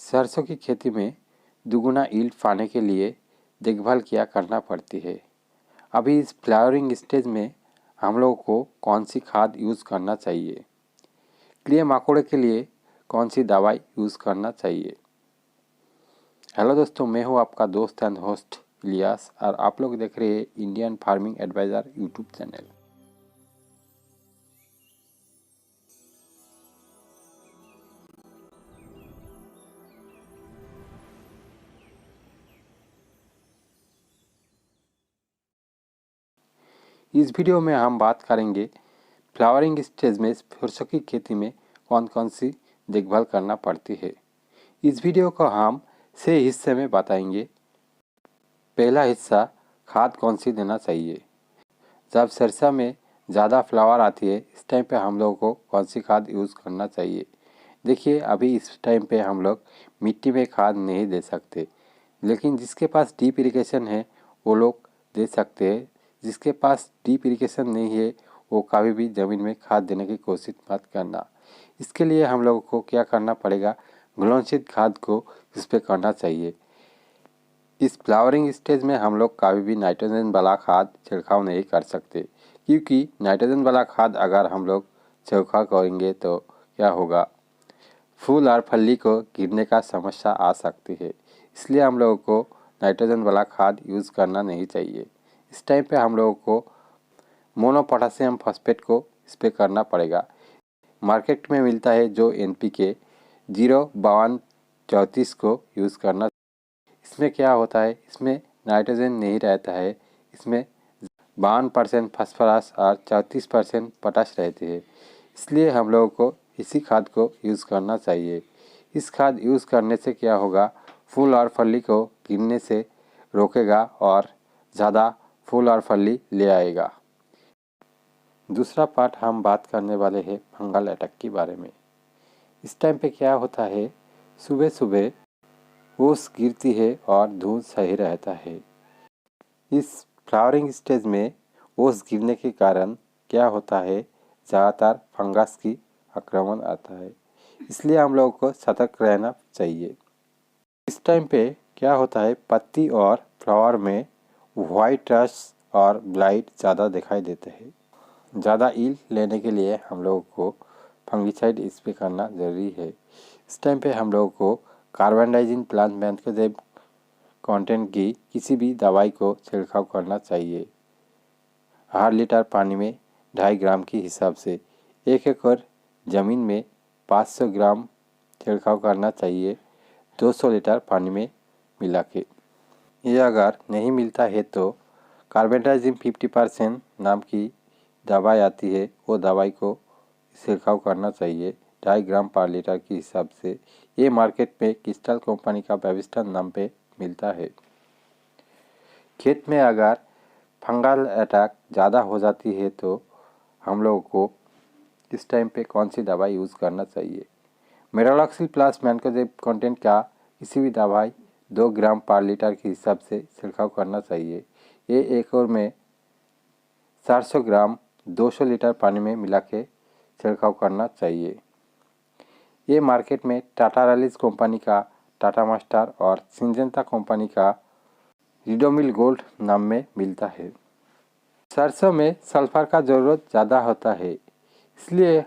सरसों की खेती में दुगुना यील्ड पाने के लिए देखभाल क्या करना पड़ती है। अभी इस फ्लावरिंग स्टेज में हम लोगों को कौन सी खाद यूज़ करना चाहिए, कीड़े मकोड़े के लिए कौन सी दवाई यूज़ करना चाहिए। हेलो दोस्तों, मैं हूँ आपका दोस्त एंड होस्ट इलियास और आप लोग देख रहे हैं Indian farming adviser YouTube channel. इस वीडियो में हम बात करेंगे फ्लावरिंग स्टेज में सरसों की खेती में कौन कौन सी देखभाल करना पड़ती है। इस वीडियो को हम 6 हिस्से में बताएंगे। पहला हिस्सा, खाद कौन सी देना चाहिए। जब सरसों में ज़्यादा फ्लावर आती है, इस टाइम पे हम लोगों को कौन सी खाद यूज़ करना चाहिए। देखिए, अभी इस टाइम पे हम लोग मिट्टी में खाद नहीं दे सकते, लेकिन जिसके पास डीप इरिगेशन है वो लोग दे सकते हैं। जिसके पास डीप इरिगेशन नहीं है वो कभी भी ज़मीन में खाद देने की कोशिश मत करना। इसके लिए हम लोगों को क्या करना पड़ेगा, घुलनशील खाद को इस पर करना चाहिए। इस फ्लावरिंग स्टेज में हम लोग कभी भी नाइट्रोजन वाला खाद छिड़काव नहीं कर सकते, क्योंकि नाइट्रोजन वाला खाद अगर हम लोग छिड़काव करेंगे तो क्या होगा, फूल और फली को गिरने का समस्या आ सकती है। इसलिए हम लोगों को नाइट्रोजन वाला खाद यूज़ करना नहीं चाहिए। इस टाइम पे हम लोगों को मोनो पोटासियम फॉस्फेट को स्प्रे करना पड़ेगा। मार्केट में मिलता है जो NPK 05234 को यूज़ करना। इसमें क्या होता है, इसमें नाइट्रोजन नहीं रहता है, इसमें 52% फास्फोरस और 34% पोटाश रहती है। इसलिए हम लोगों को इसी खाद को यूज़ करना चाहिए। इस खाद यूज़ करने से क्या होगा, फूल और फली को गिरने से रोकेगा और ज़्यादा फूल और फली ले आएगा। दूसरा पार्ट हम बात करने वाले हैं फंगल अटैक के बारे में। इस टाइम पे क्या होता है, सुबह सुबह ओस गिरती है और धूप सही रहता है। इस फ्लावरिंग स्टेज में ओस गिरने के कारण क्या होता है, ज़्यादातर फंगस की आक्रमण आता है। इसलिए हम लोगों को सतर्क रहना चाहिए। इस टाइम पे क्या होता है, पत्ती और फ्लावर में वाइट रस्ट और ब्लाइट ज़्यादा दिखाई देते हैं। ज़्यादा यील्ड लेने के लिए हम लोगों को फंगिसाइड स्प्रे करना ज़रूरी है। इस टाइम पे हम लोगों को कार्बेंडाइजिन प्लांट मैंकोजेब कंटेंट की किसी भी दवाई को छिड़काव करना चाहिए। हर लीटर पानी में 2.5 ग्राम के हिसाब से 1 एकड़ ज़मीन में 500 ग्राम छिड़काव करना चाहिए, 200 लीटर पानी में मिला के। ये अगर नहीं मिलता है तो कार्बेंडाइजिन 50% नाम की दवाई आती है, वो दवाई को छिड़काव करना चाहिए 2.5 ग्राम पर लीटर के हिसाब से। ये मार्केट में क्रिस्टल कंपनी का बेविस्टन नाम पे मिलता है। खेत में अगर फंगल अटैक ज़्यादा हो जाती है तो हम लोगों को इस टाइम पे कौन सी दवाई यूज़ करना चाहिए। मेरोलॉक्सिल प्लस मैंकोजेब कंटेंट का किसी भी दवाई 2 ग्राम पर लीटर के हिसाब से छिड़काव करना चाहिए। ये एकड़ में 400 ग्राम 200 लीटर पानी में मिला के छिड़काव करना चाहिए। ये मार्केट में टाटा रैलीज कंपनी का टाटा मास्टर और सिंजेंटा कंपनी का रिडोमिल गोल्ड नाम में मिलता है। सरसों में सल्फर का ज़रूरत ज़्यादा होता है, इसलिए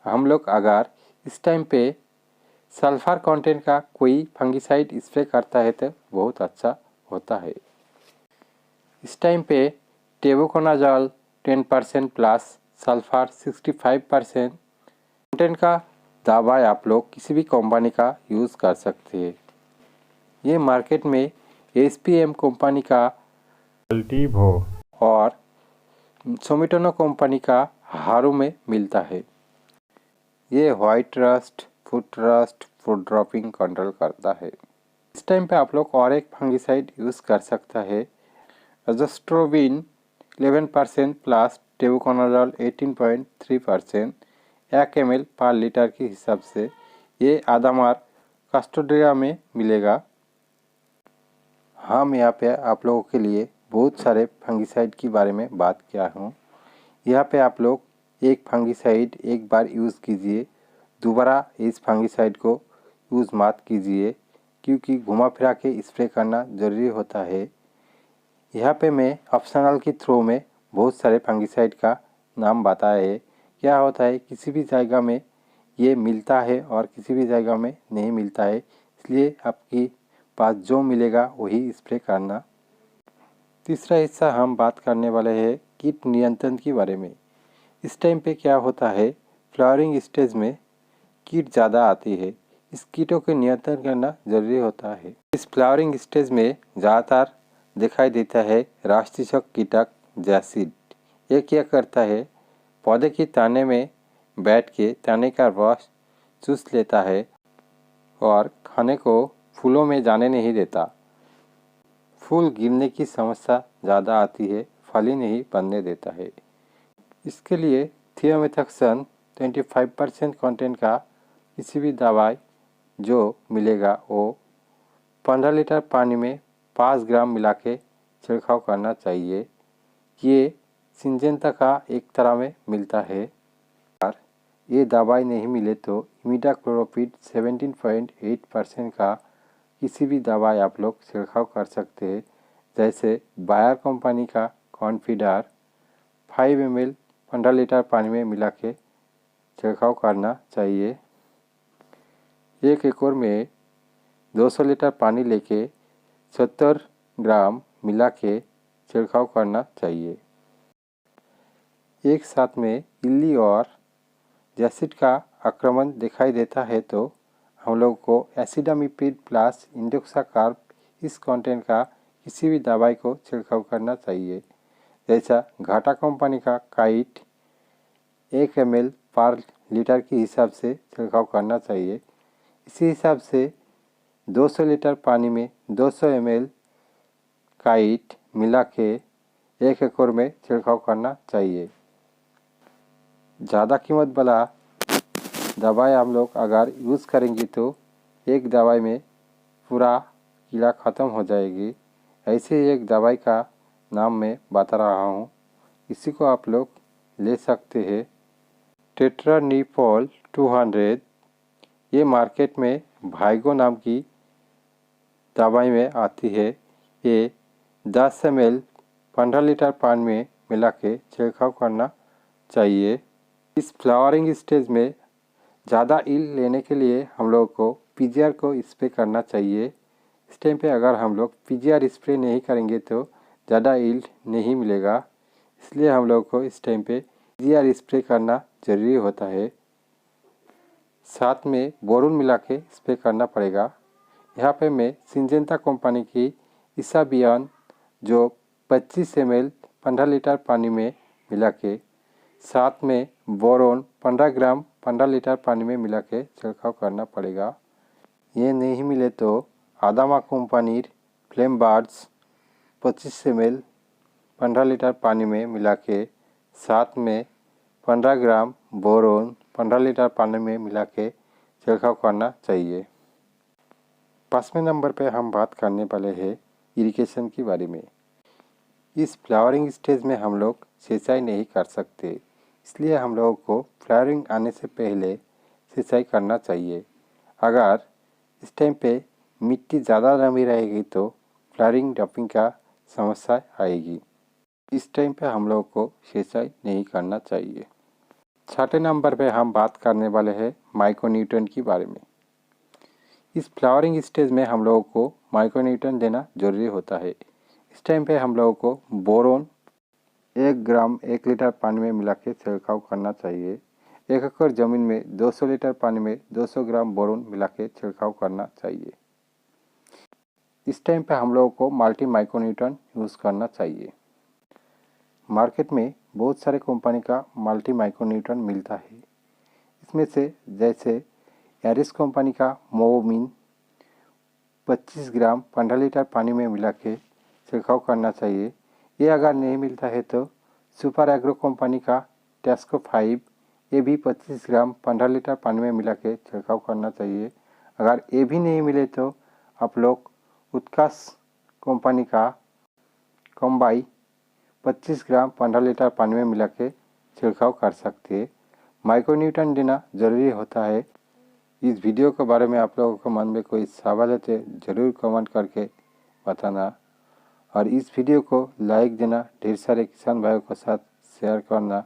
हम लोग अगर इस टाइम पे सल्फर कंटेंट का कोई फंगिसाइड स्प्रे करता है तो बहुत अच्छा होता है। इस टाइम पे टेबुकोनाजोल 10% प्लस सल्फर 65% कंटेंट का दवाई आप लोग किसी भी कंपनी का यूज़ कर सकते हैं। ये मार्केट में SPM कंपनी का अल्टीवो और सोमिटोनो कंपनी का हारू में मिलता है। ये white rust, foot dropping control करता है। इस टाइम पे आप लोग और एक फंगिसाइड यूज़ कर सकता है, एज़ोस्ट्रोबिन 11% प्लस टेबुकोनाजोल 18.3%, 1 ml पर लीटर के हिसाब से। ये आदामार कास्टोडिया में मिलेगा। हम यहाँ पे आप लोगों के लिए बहुत सारे फंगिसाइड के बारे में बात किया हूँ। यहाँ पे आप लोग एक फंगिसाइड एक बार यूज़ कीजिए, दोबारा इस फंगिसाइड को यूज़ मत कीजिए। क्योंकि घुमा फिरा के स्प्रे करना ज़रूरी होता है। यहाँ पे मैं ऑप्शनल के थ्रू में बहुत सारे फंगिसाइड का नाम बताया है। क्या होता है, किसी भी जगह में ये मिलता है और किसी भी जगह में नहीं मिलता है, इसलिए आपके पास जो मिलेगा वही स्प्रे करना। तीसरा हिस्सा हम बात करने वाले हैं कीट नियंत्रण के बारे में। इस टाइम पे क्या होता है, फ्लावरिंग स्टेज में कीट ज़्यादा आती है। इस कीटों को नियंत्रण करना ज़रूरी होता है। इस फ्लावरिंग स्टेज में ज़्यादातर दिखाई देता है राष्ट्रीय कीटक जैसिड। ये क्या करता है, पौधे की ताने में बैठ के ताने का रस चूस लेता है और खाने को फूलों में जाने नहीं देता। फूल गिरने की समस्या ज़्यादा आती है, फल ही नहीं बनने देता है। इसके लिए थियोमेथक्सन 25% कंटेंट का किसी भी दवाई जो मिलेगा वो 15 लीटर पानी में 5 ग्राम मिला के छिड़काव करना चाहिए। ये सिंजेंटा का एक तरह में मिलता है। और ये दवाई नहीं मिले तो इमिडाक्लोप्रिड 17.8% का किसी भी दवाई आप लोग छिड़काव कर सकते हैं। जैसे बायर कंपनी का कॉन्फिडर 5 ml 15 लीटर पानी में मिला के छिड़काव करना चाहिए। 1 एकड़ में 200 लीटर पानी लेके 70 ग्राम मिला के छिड़काव करना चाहिए। एक साथ में इल्ली और जैसिड का आक्रमण दिखाई देता है तो हम लोग को एसिडामिपिड प्लस इंडोक्साकार्ब इस कंटेंट का किसी भी दवाई को छिड़काव करना चाहिए। जैसा घाटा कंपनी का काइट 1 ml पर लीटर के हिसाब से छिड़काव करना चाहिए। इसी हिसाब से 200 लीटर पानी में 200 ml काइट मिला के 1 एकड़ में छिड़काव करना चाहिए। ज़्यादा कीमत वाला दवाई हम लोग अगर यूज़ करेंगे तो एक दवाई में पूरा कीड़ा ख़त्म हो जाएगी। ऐसे एक दवाई का नाम मैं बता रहा हूँ, इसी को आप लोग ले सकते हैं। टेट्रानिपोल 200, ये मार्केट में भाइगो नाम की दवाई में आती है। ये 10 ml 15 लीटर पानी में मिला के छिड़काव करना चाहिए। इस फ्लावरिंग स्टेज में ज़्यादा ईल लेने के लिए हम लोग को पीजीआर को स्प्रे करना चाहिए। इस टाइम पे अगर हम लोग पीजीआर स्प्रे नहीं करेंगे तो ज़्यादा ईल नहीं मिलेगा, इसलिए हम लोग को इस टाइम पे पीजीआर स्प्रे करना ज़रूरी होता है। साथ में बोरोन मिला के स्प्रे करना पड़ेगा। यहाँ पे मैं सिंजेंटा कंपनी की इसाबियन जो 25 ml 15 लीटर पानी में मिला के, साथ में बोरोन 15 ग्राम 15 लीटर पानी में मिला के छिड़काव करना पड़ेगा। ये नहीं मिले तो Adama company flame birds 25 ml 15 litre पानी में मिला के, साथ में 15 ग्राम बोरोन 15 लीटर पानी में मिला के छिड़काव करना चाहिए। 5वें नंबर पे हम बात करने वाले हैं इरिगेशन के बारे में। इस फ्लावरिंग स्टेज में हम लोग सिंचाई नहीं कर सकते, इसलिए हम लोगों को फ्लावरिंग आने से पहले सिंचाई करना चाहिए। अगर इस टाइम पे मिट्टी ज़्यादा नमी रहेगी तो फ्लावरिंग ड्रॉपिंग का समस्या आएगी। इस टाइम पे हम लोगों को सिंचाई नहीं करना चाहिए। 6ठे नंबर पे हम बात करने वाले हैं माइक्रोन्यूट्रिएंट के बारे में। इस फ्लावरिंग स्टेज में हम लोगों को माइक्रोन्यूट्रिएंट देना जरूरी होता है। इस टाइम पे हम लोगों को बोरोन 1 ग्राम 1 लीटर पानी में मिला के छिड़काव करना चाहिए। 1 एकड़ ज़मीन में 200 लीटर पानी में 200 ग्राम बोरोन मिला के छिड़काव करना चाहिए। इस टाइम पे हम लोगों को मल्टी माइक्रोन्यूट्रिएंट यूज़ करना चाहिए। मार्केट में बहुत सारे कंपनी का मल्टी माइक्रोन्यूट्रिएंट मिलता है। इसमें से जैसे एरिस कंपनी का मोवमिन 25 ग्राम 15 लीटर पानी में मिला के छिड़काव करना चाहिए। ये अगर नहीं मिलता है तो सुपर एग्रो कंपनी का टेस्को 5, ये भी 25 ग्राम 15 लीटर पानी में मिला के छिड़काव करना चाहिए। अगर ये भी नहीं मिले तो आप लोग उत्कर्ष कंपनी का कम्बाई 25 ग्राम 15 लीटर पानी में मिला के छिड़काव कर सकते हैं। माइक्रोन्यूट्रिएंट देना ज़रूरी होता है। इस वीडियो के बारे में आप लोगों के मन में कोई सवाल है तो ज़रूर कमेंट करके बताना और इस वीडियो को लाइक देना, ढेर सारे किसान भाइयों के साथ शेयर करना।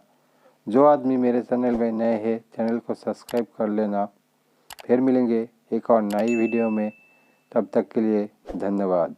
जो आदमी मेरे चैनल में नए हैं चैनल को सब्सक्राइब कर लेना। फिर मिलेंगे एक और नई वीडियो में, तब तक के लिए धन्यवाद।